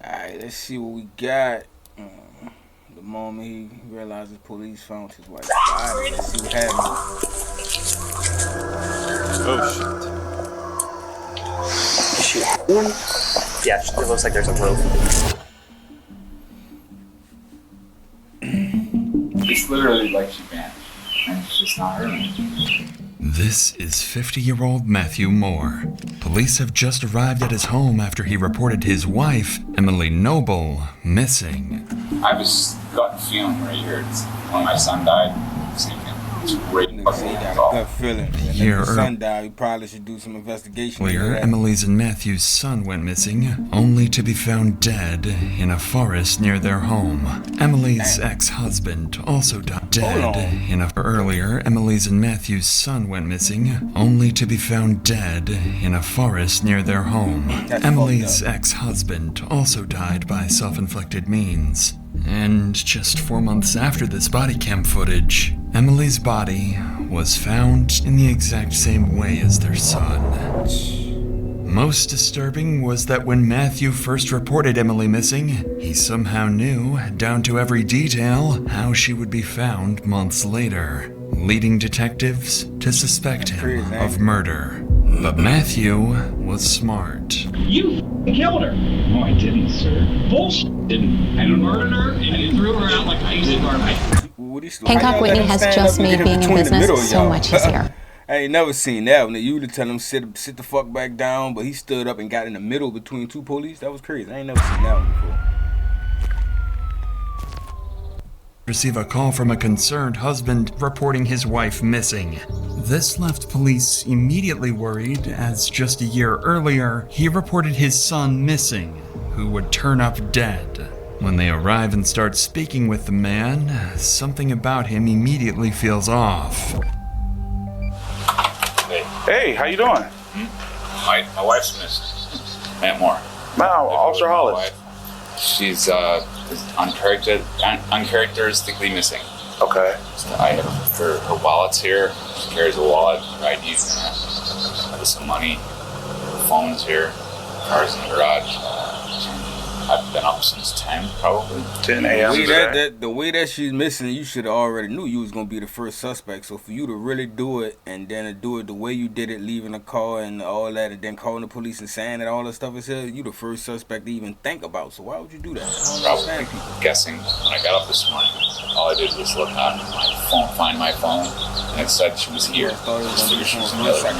Alright, let's see what we got. The moment he realizes police found his wife's body. Let's see what happened. Oh shit. Yeah, it looks like there's a rope. It's literally like she vanished, and it's just not her. This is 50-year-old Matthew Moore. Police have just arrived at his home after he reported his wife, Emily Noble, missing. I have this gut feeling right here. It's when my son died, same thing. It's great. Nigga say he got a gut feeling. And if his son died, we probably should do some investigation. Earlier, Emily's and Matthew's son went missing, only to be found dead in a forest near their home. Emily's ex-husband also died dead in a... Earlier, Emily's and Matthew's son went missing, only to be found dead in a forest near their home. Emily's ex-husband also died by self-inflicted means. And just 4 months after this body cam footage, Emily's body was found in the exact same way as their son. Most disturbing was that when Matthew first reported Emily missing, he somehow knew, down to every detail, how she would be found months later, leading detectives to suspect him of murder. But Matthew was smart. You killed her. No, I didn't, sir. Bullshit. Didn't. I murdered her and I threw her out like ice garbage. Hancock Whitney has just made being in business so much easier. I ain't never seen that one. You would tell him sit the fuck back down, but he stood up and got in the middle between two police. That was crazy. I ain't never seen that one before. Receive a call from a concerned husband reporting his wife missing. This left police immediately worried, as just a year earlier, he reported his son missing, who would turn up dead. When they arrive and start speaking with the man, something about him immediately feels off. Hey, how you doing? My wife's missing. Matt Moore. Wow, Officer Hollis. She's uncharacteristically missing. Okay. So I have her wallet's here. She carries a wallet, her ID's in there. There's some money. Her phone's here. Car's in the garage. I've been up since 10, probably. 10 a.m. The way that she's missing, you should have already knew you was going to be the first suspect. So for you to really do it, and then to do it the way you did it, leaving a car and all that, and then calling the police and saying that all that stuff is here, you the first suspect to even think about. So why would you do that? Probably guessing. When I got up this morning, all I did was look on my phone, find my phone, and it said she was here. I figured she was in the other room.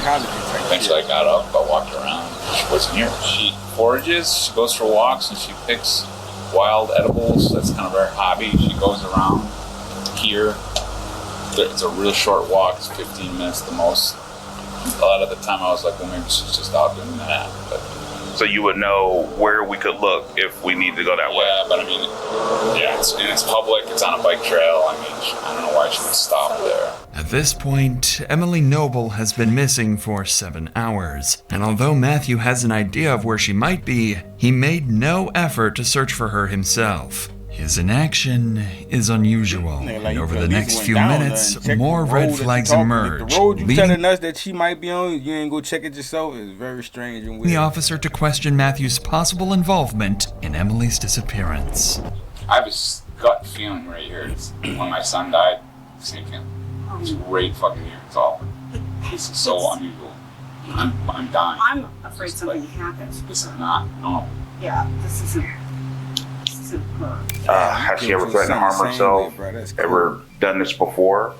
Eventually I got up, I walked around. She wasn't here. She forages, she goes for walks, and she picks wild edibles. That's kind of her hobby. She goes around here. It's a real short walk. It's 15 minutes the most. A lot of the time I was like, well, maybe she's just out doing that. But, so you would know where we could look if we need to go that way? Yeah, but I mean, it's public. It's on a bike trail. I mean, I don't know why she would stop there. At this point, Emily Noble has been missing for 7 hours, and although Matthew has an idea of where she might be, he made no effort to search for her himself. His inaction is unusual, and over the next few minutes, more red flags emerge. The road you telling us that she might be on, you ain't go check it yourself, is very strange and weird. The officer to question Matthew's possible involvement in Emily's disappearance. I have this gut feeling right here. It's when my son died, same thing. It's great fucking here. It's all. This is so unusual. I'm dying. I'm afraid something happened. This is not normal. Yeah, this isn't her. Has she ever threatened to harm herself? Ever done this before?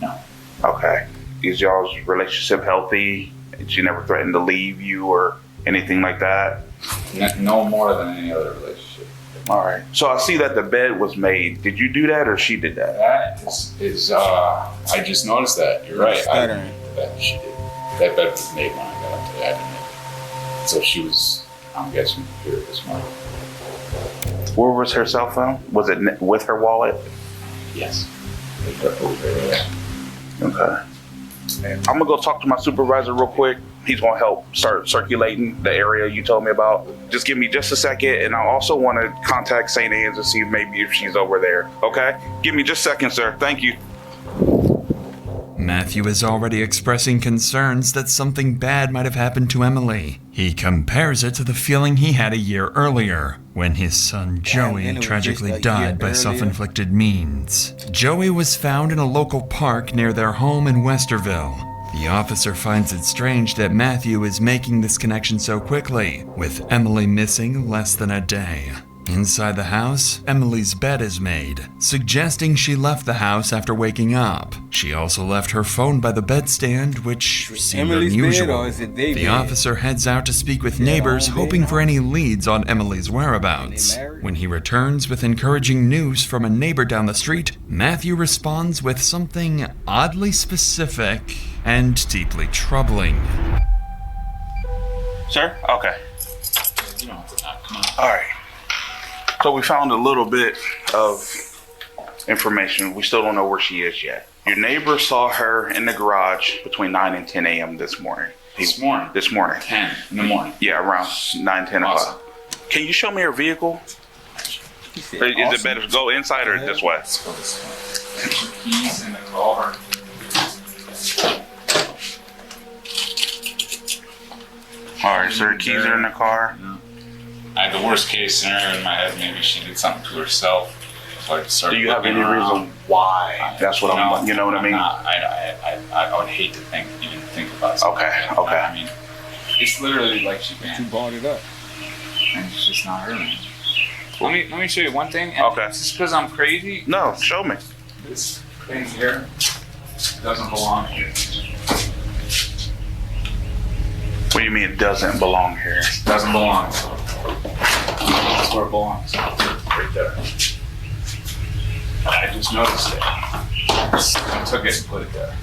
No. Okay. Is y'all's relationship healthy? She never threatened to leave you or anything like that? No more than any other relationship. All right. So I see that the bed was made. Did you do that or she did that? That is I just noticed that. You're right. That she did. That bed was made when I got up today. I didn't make it. So she was, I'm guessing, here this morning. Where was her cell phone? Was it with her wallet? Yes. Okay. I'm gonna go talk to my supervisor real quick. He's gonna help start circulating the area you told me about. Just give me just a second, and I also want to contact St. Anne's and see maybe if she's over there. Okay? Give me just a second, sir. Thank you. Matthew is already expressing concerns that something bad might have happened to Emily. He compares it to the feeling he had a year earlier, when his son Joey tragically died by self-inflicted means. Joey was found in a local park near their home in Westerville. The officer finds it strange that Matthew is making this connection so quickly, with Emily missing less than a day. Inside the house, Emily's bed is made, suggesting she left the house after waking up. She also left her phone by the bedstand, which seemed unusual. The officer heads out to speak with neighbors, hoping for any leads on Emily's whereabouts. When he returns with encouraging news from a neighbor down the street, Matthew responds with something oddly specific and deeply troubling. Sir? Okay. All right. So we found a little bit of information. We still don't know where she is yet. Your neighbor saw her in the garage between 9 and 10 a.m. this morning. This morning? This morning. 10 in the morning? Yeah, around 9, 10 o'clock. Can you show me her vehicle? Is it better to go inside or this way? Let's go this way. Keys in the car. All right, sir. Keys are in the car. I had the worst case scenario in my head. Maybe she did something to herself. So I just started. Do you have any reason why? That's what I'm. You know what I mean? I would hate to even think about something. Okay. Like that. I mean, it's literally like she brought it up, and it's just not her, man. Let me show you one thing. And okay. Just because I'm crazy. No, show me. This thing here doesn't belong here. What do you mean it doesn't belong here? It doesn't belong. That's where it belongs. Right there. I just noticed it. I took it and put it there.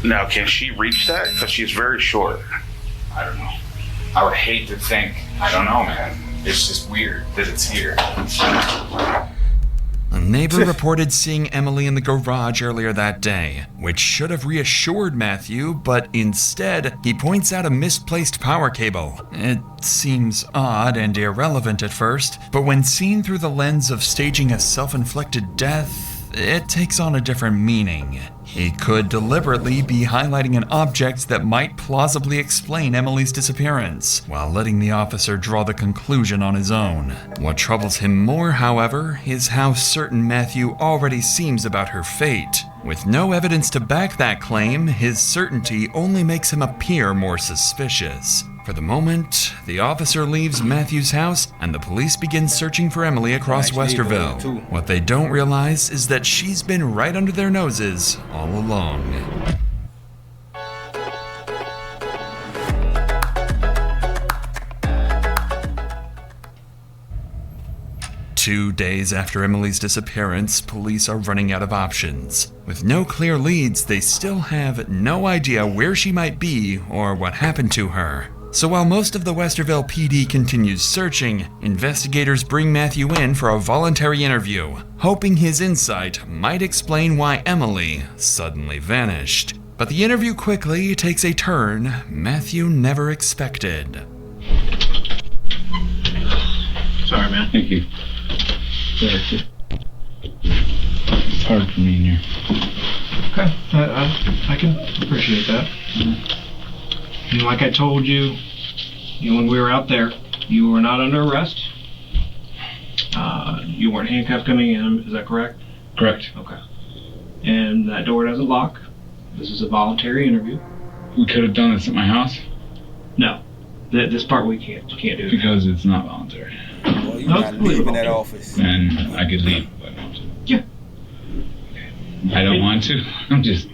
Now, can she reach that? Because she's very short. I don't know. I would hate to think. I don't know, man. It's just weird that it's here. A neighbor reported seeing Emily in the garage earlier that day, which should have reassured Matthew, but instead, he points out a misplaced power cable. It seems odd and irrelevant at first, but when seen through the lens of staging a self-inflicted death, it takes on a different meaning. He could deliberately be highlighting an object that might plausibly explain Emily's disappearance, while letting the officer draw the conclusion on his own. What troubles him more, however, is how certain Matthew already seems about her fate. With no evidence to back that claim, his certainty only makes him appear more suspicious. For the moment, the officer leaves Matthew's house and the police begin searching for Emily across Westerville. What they don't realize is that she's been right under their noses all along. Two days after Emily's disappearance, police are running out of options. With no clear leads, they still have no idea where she might be or what happened to her. So while most of the Westerville PD continues searching, investigators bring Matthew in for a voluntary interview, hoping his insight might explain why Emily suddenly vanished. But the interview quickly takes a turn Matthew never expected. Sorry, man. Thank you. It's hard for me in here. Okay, I can appreciate that. You know, like I told you, when we were out there, you were not under arrest. You weren't handcuffed coming in, is that correct? Correct. Okay. And that door doesn't lock. This is a voluntary interview. We could have done this at my house? No. This part we can't do. Because it's not voluntary. Well, you're not leaving that office. And I could leave if I want to. Yeah. I don't want to. I'm just...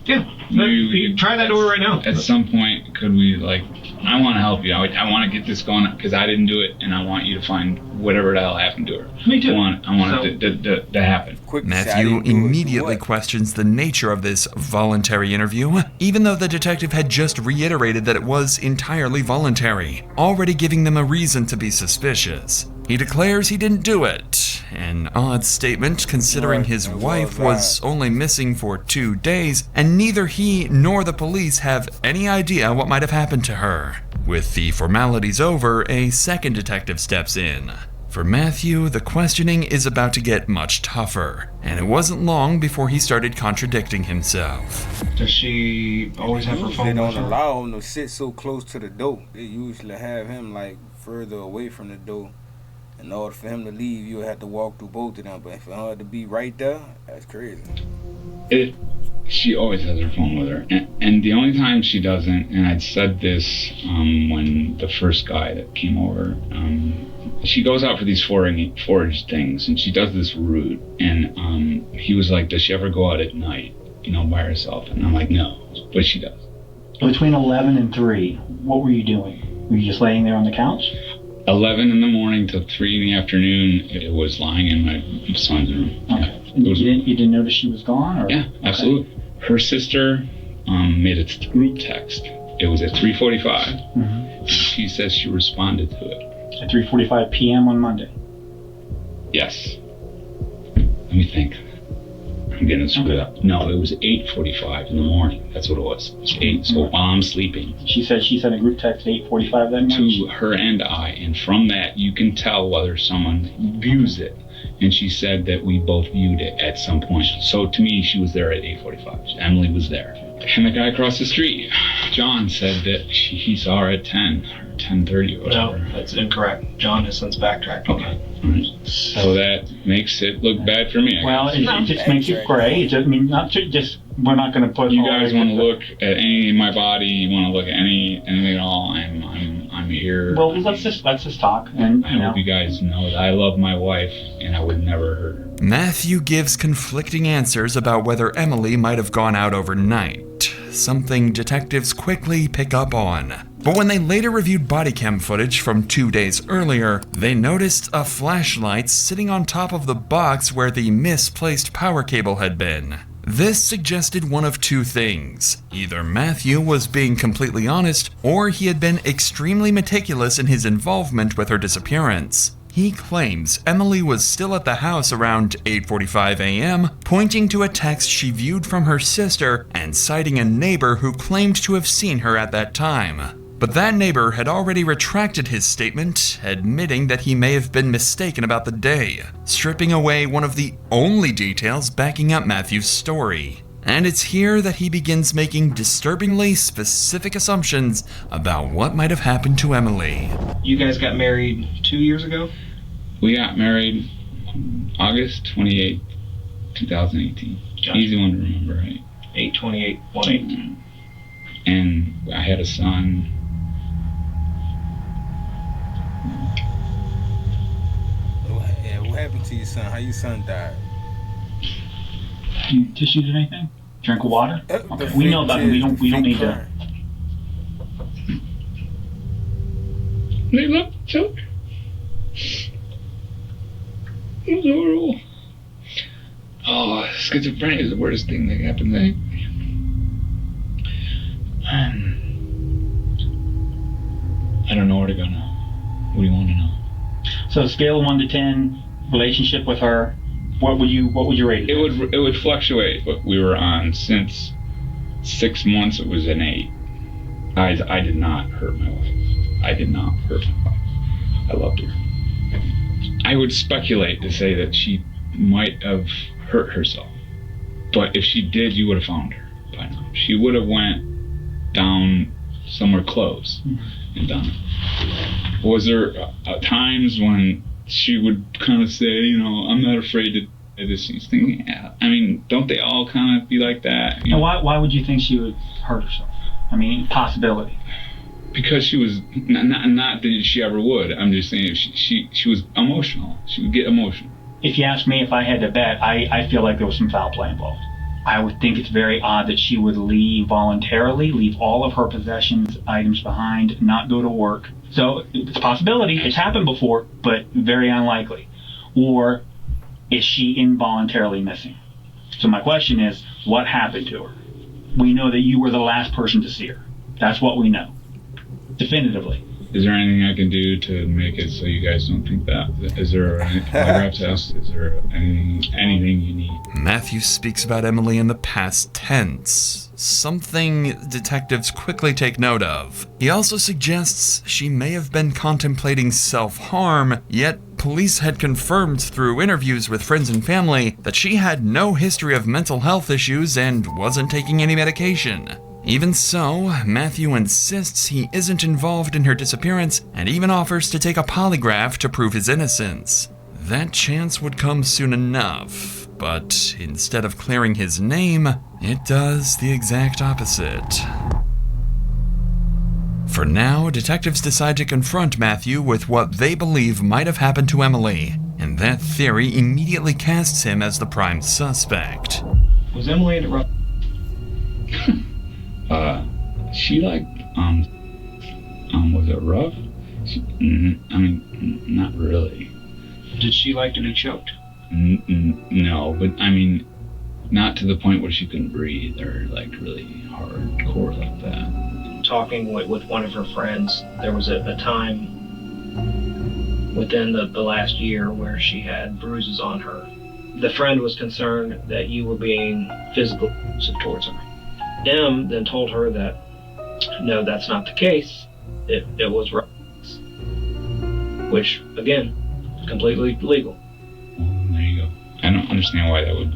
Yeah. You try that door right now. At some point, could we, I want to help you. I want to get this going because I didn't do it, and I want you to find whatever the hell happened to her. Me too. I want it to happen. Matthew immediately questions the nature of this voluntary interview, even though the detective had just reiterated that it was entirely voluntary, already giving them a reason to be suspicious. He declares he didn't do it, an odd statement considering his wife was only missing for 2 days, and neither he nor the police have any idea what might have happened to her. With the formalities over, a second detective steps in. For Matthew, the questioning is about to get much tougher, and it wasn't long before he started contradicting himself. Does she always have her phone They with don't her? allow him to sit so close to the door. They usually have him like further away from the door. In order for him to leave, you would have to walk through both of them. But for her to be right there, that's crazy. She always has her phone with her, and the only time she doesn't, and I'd said this when the first guy that came over, she goes out for these forage things, and she does this route, and he was like, does she ever go out at night, by herself? And I'm like, no, but she does. Between 11 and 3, what were you doing? Were you just laying there on the couch? 11 in the morning till 3 in the afternoon, it was lying in my son's room. Okay. Yeah. You didn't notice she was gone? Or? Yeah, absolutely. Okay. Her sister made a group text. It was at 3:45. Mm-hmm. She says she responded to it. At 3:45 p.m. on Monday? Yes. Let me think. I'm getting screwed up. No, it was 8:45 in the morning. That's what it was. It was 8, so while I'm sleeping. She said she sent a group text at 8:45 that morning? To her and I, and from that you can tell whether someone views it. And she said that we both viewed it at some point. So to me, she was there at 8:45. Emily was there. And the guy across the street, John, said that he saw her at 10 or 10:30 or whatever. No, that's incorrect. John has since backtracked. Okay. Right. So that makes it look bad for me. Well, it just makes it gray. It just, not to just, we're not going to put. You guys want to look at any of my body? You want to look at anything at all? I'm here. Well, let's just talk. And I hope you guys know that I love my wife, and I would never hurt her. Matthew gives conflicting answers about whether Emily might have gone out overnight, something detectives quickly pick up on. But when they later reviewed body cam footage from 2 days earlier, they noticed a flashlight sitting on top of the box where the misplaced power cable had been. This suggested one of two things. Either Matthew was being completely honest, or he had been extremely meticulous in his involvement with her disappearance. He claims Emily was still at the house around 8:45 a.m., pointing to a text she viewed from her sister and citing a neighbor who claimed to have seen her at that time. But that neighbor had already retracted his statement, admitting that he may have been mistaken about the day, stripping away one of the only details backing up Matthew's story. And it's here that he begins making disturbingly specific assumptions about what might have happened to Emily. You guys got married 2 years ago? We got married August 28, 2018. Gotcha. Easy one to remember, right? 8/28/18. And I had a son. What happened to your son? How your son died? You tissued anything? Drink water? Okay. We know about it. We don't need to. They left the choke. It was horrible. Oh, schizophrenia is the worst thing that happened to me. I don't know where to go now. What do you want to know? So scale of 1 to 10, relationship with her, what would you rate it? It would fluctuate, but we were on since 6 months. It was an 8. I did not hurt my wife. I did not hurt my wife. I loved her. I would speculate to say that she might have hurt herself, but if she did, you would have found her by now. She would have went down somewhere close and done it. Was there times when she would kind of say, I'm not afraid to do this thing? Yeah. I mean, don't they all kind of be like that? And why would you think she would hurt herself? I mean, possibility. Because she was not that she ever would. I'm just saying she was emotional. She would get emotional. If you ask me if I had to bet, I feel like there was some foul play involved. I would think it's very odd that she would leave voluntarily, leave all of her possessions, items behind, not go to work. So it's a possibility. It's happened before, but very unlikely. Or is she involuntarily missing? So my question is, what happened to her? We know that you were the last person to see her. That's what we know. Definitively. Is there anything I can do to make it so you guys don't think that? Is there a polygraph test? Is there anything you need? Matthew speaks about Emily in the past tense, something detectives quickly take note of. He also suggests she may have been contemplating self-harm, yet police had confirmed through interviews with friends and family that she had no history of mental health issues and wasn't taking any medication. Even so, Matthew insists he isn't involved in her disappearance and even offers to take a polygraph to prove his innocence. That chance would come soon enough, but instead of clearing his name, it does the exact opposite. For now, detectives decide to confront Matthew with what they believe might have happened to Emily, and that theory immediately casts him as the prime suspect. Was Emily in the rough? She was it rough? Not really. Did she like to be choked? No, but not to the point where she couldn't breathe or like really hardcore like that. Talking with one of her friends, there was a time within the last year where she had bruises on her. The friend was concerned that you were being physically abusive towards her. Em then told her that no, that's not the case. It was rough, which again, completely legal. Well, there you go. I don't understand why that would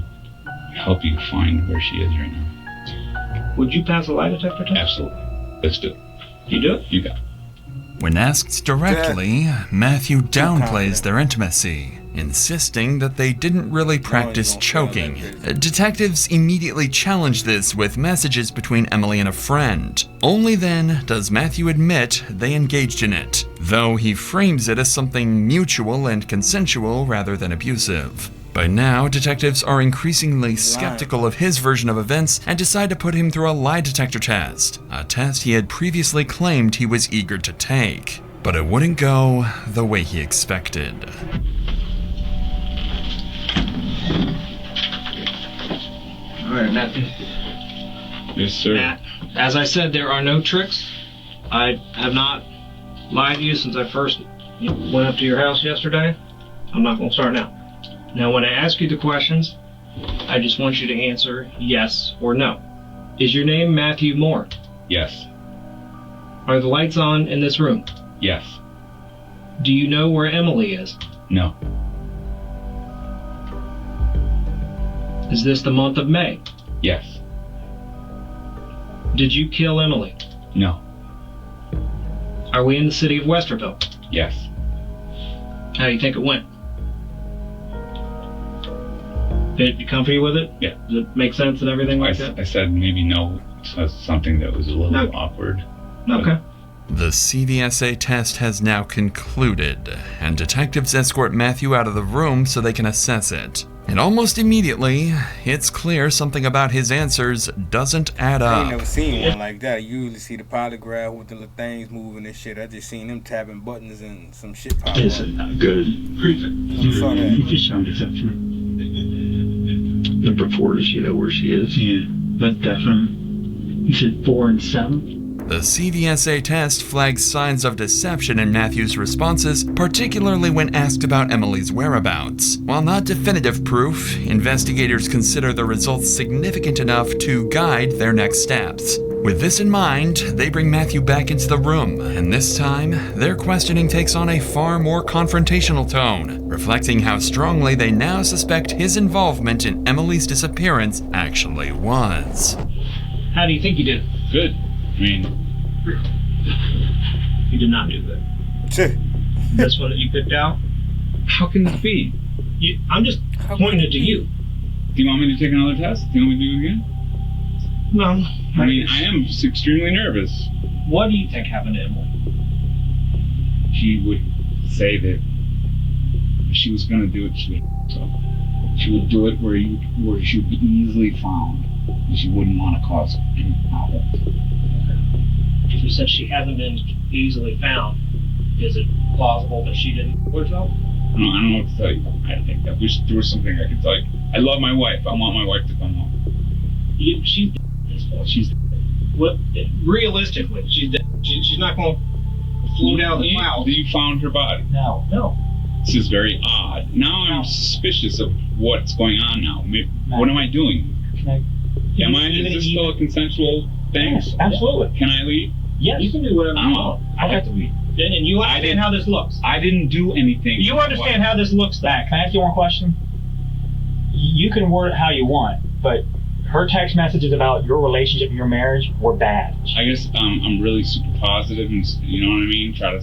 help you find where she is right now. Would you pass a lie detector test? Absolutely. Let's do it. You do it? You got it. When asked directly, Matthew downplays their intimacy, insisting that they didn't really practice choking. Detectives immediately challenge this with messages between Emily and a friend. Only then does Matthew admit they engaged in it, though he frames it as something mutual and consensual rather than abusive. By now, detectives are increasingly skeptical of his version of events and decide to put him through a lie detector test, a test he had previously claimed he was eager to take. But it wouldn't go the way he expected. All right, Matthew. Yes, sir. Matt, as I said, there are no tricks. I have not lied to you since I first went up to your house yesterday. I'm not going to start now. Now, when I ask you the questions, I just want you to answer yes or no. Is your name Matthew Moore? Yes. Are the lights on in this room? Yes. Do you know where Emily is? No. Is this the month of May? Yes. Did you kill Emily? No. Are we in the city of Westerville? Yes. How do you think it went? Did you comfortable with it? Yeah. Does it make sense and everything like that? I said maybe no, something that was a little awkward. Okay. The CVSA test has now concluded, and detectives escort Matthew out of the room so they can assess it. And almost immediately, it's clear something about his answers doesn't add I up. ain't never seen one like that. You usually see the polygraph with the little things moving and shit. I just seen them tapping buttons and some shit pop up. It's not good. I saw that. You just showed exception. Number 4, does she know where she is? Yeah, but definitely. You said 4 and 7? The CVSA test flags signs of deception in Matthew's responses, particularly when asked about Emily's whereabouts. While not definitive proof, investigators consider the results significant enough to guide their next steps. With this in mind, they bring Matthew back into the room, and this time, their questioning takes on a far more confrontational tone, reflecting how strongly they now suspect his involvement in Emily's disappearance actually was. How do you think you did? Good. You did not do good. This one that you picked out? How can this be? I'm just pointing it to you. Do you want me to take another test? Do you want me to do it again? No. I am just extremely nervous. What do you think happened to Emily? She would say that if she was going to do it, she would do it where she would be easily found, and she wouldn't want to cause any problems. You said she hasn't been easily found. Is it plausible that she didn't do herself? I don't know what to tell you. I think I wish there was something I could tell you. I love my wife. I want my wife to come home. She's dead. She's what? Realistically, she's dead. She's not going to float out of the clouds. You found her body. No. This is very odd. Now I'm suspicious of what's going on now. What am I doing? Is this still a consensual thing? Yes, absolutely. Can I leave? Yes. You can do whatever you want. I have to leave. And you understand how this looks. I didn't do anything. You understand how this looks. Back. Can I ask you one question? You can word it how you want, but her text messages about your relationship and your marriage were bad. I guess I'm really super positive, and you know what I mean. Try to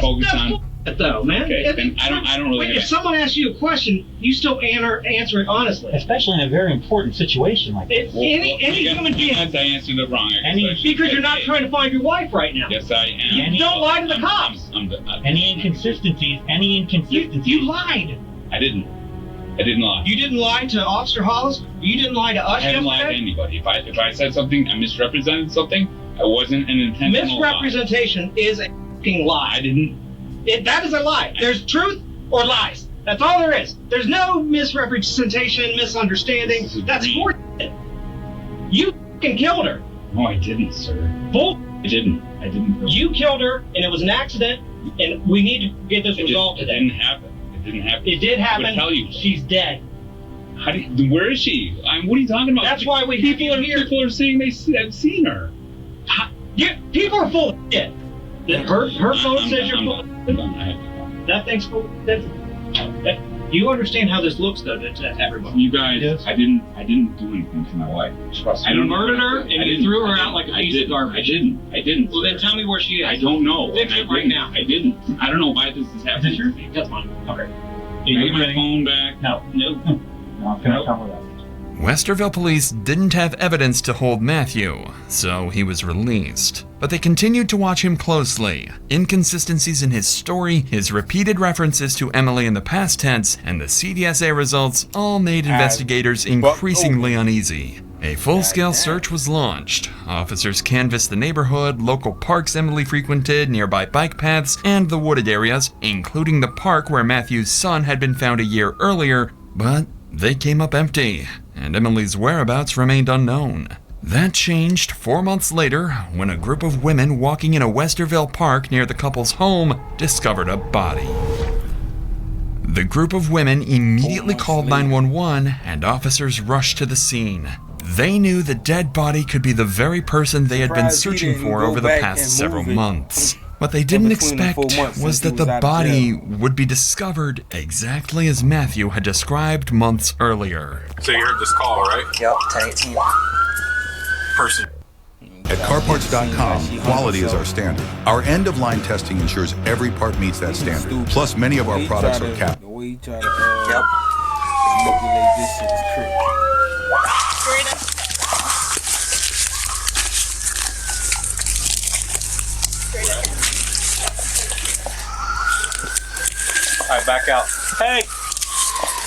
focus on. Though, man. Okay, then I don't really. If someone asks you a question, you still answer it honestly. Especially in a very important situation like this. Any human being. I answered it wrong. Because you're not trying to find your wife right now. Yes, I am. You don't lie to the cops. Any inconsistencies? You lied. I didn't lie. You didn't lie to Officer Hollis. You didn't lie to us. I haven't lied to anybody. If I said something, I misrepresented something. I wasn't an intentional misrepresentation is a f***ing lie. I didn't. That is a lie. There's truth or lies. That's all there is. There's no misrepresentation, misunderstanding. That's for you f***ing killed her. No, I didn't, sir. Bull. I didn't. You killed her, and it was an accident, and we need to get this resolved today. It didn't happen. It did happen. I would tell you. She's dead. Where is she? What are you talking about? That's why people are here. People are saying have seen her. People are full of shit. Her phone says you're full of shit. That thing's full of shit. You understand how this looks, though, to everybody. You guys, I didn't do anything to my wife. I murdered her, and you threw her out like a piece of garbage. I didn't. Well, then tell me where she is. I don't know. Fix it right now. I didn't. I don't know why this is happening. Is it that's fine. Okay. Can I get my phone back? No. Not gonna come with that. Westerville police didn't have evidence to hold Matthew, so he was released. But they continued to watch him closely. Inconsistencies in his story, his repeated references to Emily in the past tense, and the CDSA results all made investigators increasingly uneasy. A full-scale search was launched. Officers canvassed the neighborhood, local parks Emily frequented, nearby bike paths, and the wooded areas, including the park where Matthew's son had been found a year earlier, but they came up empty, and Emily's whereabouts remained unknown. That changed 4 months later when a group of women walking in a Westerville park near the couple's home discovered a body. The group of women immediately called 911 and officers rushed to the scene. They knew the dead body could be the very person they had been searching for over the past several months. What they didn't expect was that the body would be discovered exactly as Matthew had described months earlier. So you heard this call, right? Yep, 1018. Person. At CarParts.com, quality is our standard. Our end-of-line testing ensures every part meets that standard. Plus, many of our products are capped. The way you try to manipulate this shit is crazy. All right, back out.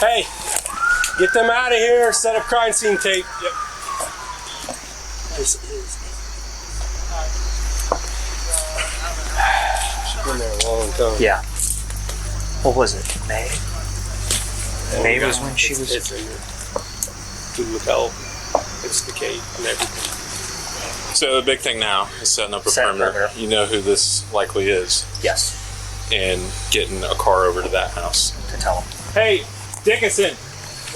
Hey, get them out of here. Set up crime scene tape. Yep. This is. She's been there a long time. Yeah. What was it? May? May was when she was. It's in there. The lapel, it's the cape and everything. So the big thing now is setting up a perimeter. You know who this likely is. Yes. And getting a car over to that house. To tell them. Hey, Dickinson.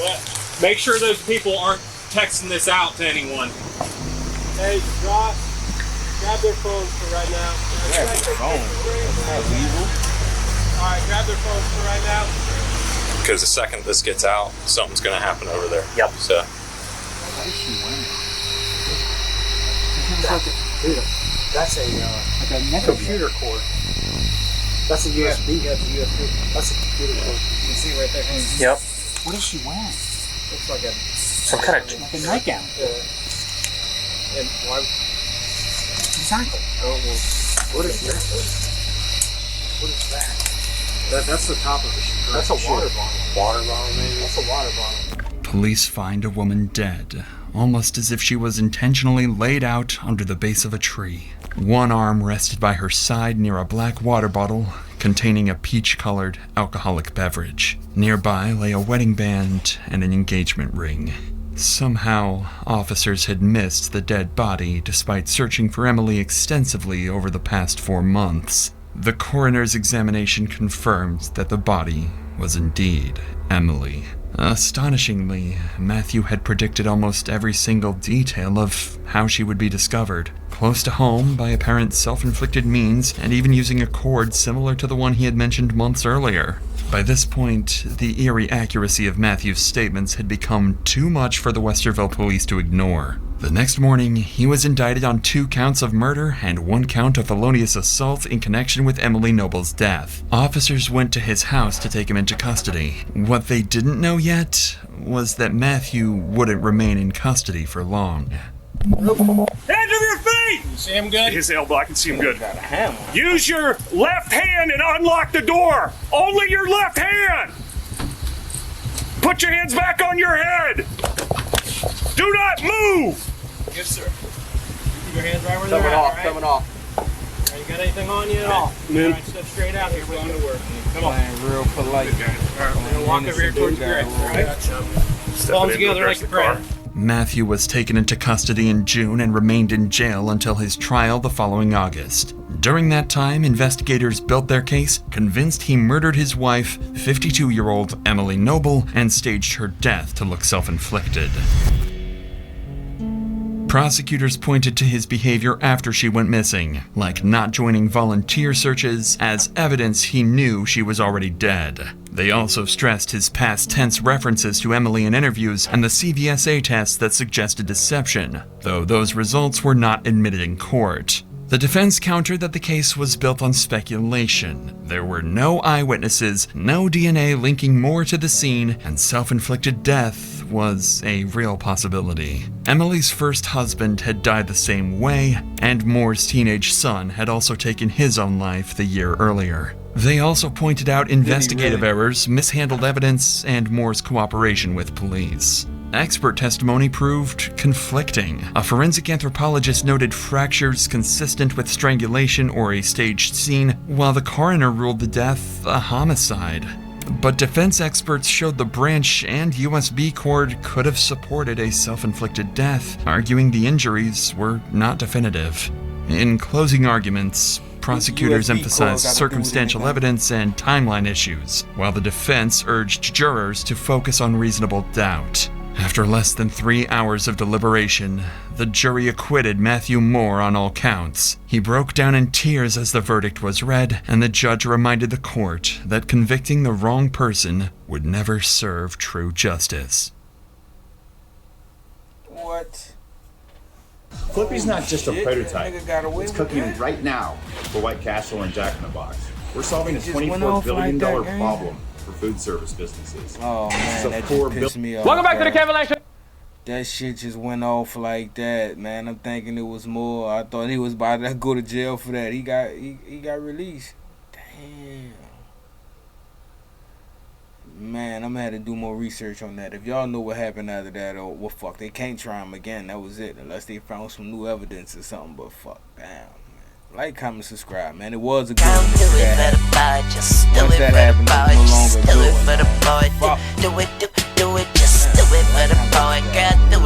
What? Make sure those people aren't texting this out to anyone. Hey, Ross, grab their phones for right now. Grab their phone? That's evil. All right, grab their phones for right now. Because the second this gets out, something's going to happen over there. Yep. So. That's a computer cord. That's a USB. Yeah, it's a USB. That's a computer cord. You can see right there. Yep. What is she wearing? Looks like some kind of like a nightgown. And why? Exactly. Oh well. What is that? What is that? That's the top of the shoe. That's a water bottle. Water bottle, maybe. That's a water bottle. Police find a woman dead, almost as if she was intentionally laid out under the base of a tree. One arm rested by her side near a black water bottle containing a peach-colored alcoholic beverage. Nearby lay a wedding band and an engagement ring. Somehow, officers had missed the dead body despite searching for Emily extensively over the past 4 months. The coroner's examination confirmed that the body was indeed Emily. Astonishingly, Matthew had predicted almost every single detail of how she would be discovered. close to home by apparent self-inflicted means, and even using a cord similar to the one he had mentioned months earlier. By this point, the eerie accuracy of Matthew's statements had become too much for the Westerville police to ignore. The next morning, he was indicted on 2 counts of murder and 1 count of felonious assault in connection with Emily Noble's death. Officers went to his house to take him into custody. What they didn't know yet was that Matthew wouldn't remain in custody for long. Hands over your feet! You see him good? His elbow, I can see him good. Use your left hand and unlock the door. Only your left hand. Put your hands back on your head. Do not move. Yes, sir. Keep your hands right where Coming they're off, at, right? coming off. Right, you got anything on you at all? Man. All right, step straight out here. We're going to work. Come on. Playing real polite. All right, we're going to walk over here towards the grave. All right? Palms together like a prayer. Matthew was taken into custody in June and remained in jail until his trial the following August. During that time, investigators built their case, convinced he murdered his wife, 52-year-old Emily Noble, and staged her death to look self-inflicted. Prosecutors pointed to his behavior after she went missing, like not joining volunteer searches, as evidence he knew she was already dead. They also stressed his past tense references to Emily in interviews and the CVSA tests that suggested deception, though those results were not admitted in court. The defense countered that the case was built on speculation. There were no eyewitnesses, no DNA linking Moore to the scene, and self-inflicted death was a real possibility. Emily's first husband had died the same way, and Moore's teenage son had also taken his own life the year earlier. They also pointed out investigative errors, mishandled evidence, and Moore's cooperation with police. Expert testimony proved conflicting. A forensic anthropologist noted fractures consistent with strangulation or a staged scene, while the coroner ruled the death a homicide. But defense experts showed the branch and USB cord could have supported a self-inflicted death, arguing the injuries were not definitive. In closing arguments, prosecutors emphasized circumstantial evidence and timeline issues, while the defense urged jurors to focus on reasonable doubt. After less than 3 hours of deliberation, the jury acquitted Matthew Moore on all counts. He broke down in tears as the verdict was read, and the judge reminded the court that convicting the wrong person would never serve true justice. What? Flippy's not just a prototype. It's cooking right now for White Castle and Jack in the Box. We're solving a $24 billion problem for food service businesses. Oh man, that just pissed me off. Welcome back to the Kevin Lang Show. That shit just went off like that, man. I'm thinking it was more. I thought he was about to go to jail for that. He got released. Damn. Man, I'm gonna have to do more research on that. If y'all know what happened after that, or well, fuck, they can't try him again. That was it, unless they found some new evidence or something. But fuck, damn. Like, comment, subscribe, man. It was a good one. Once that happened, it was no longer a good one. Do it, just do it for the boy, girl, do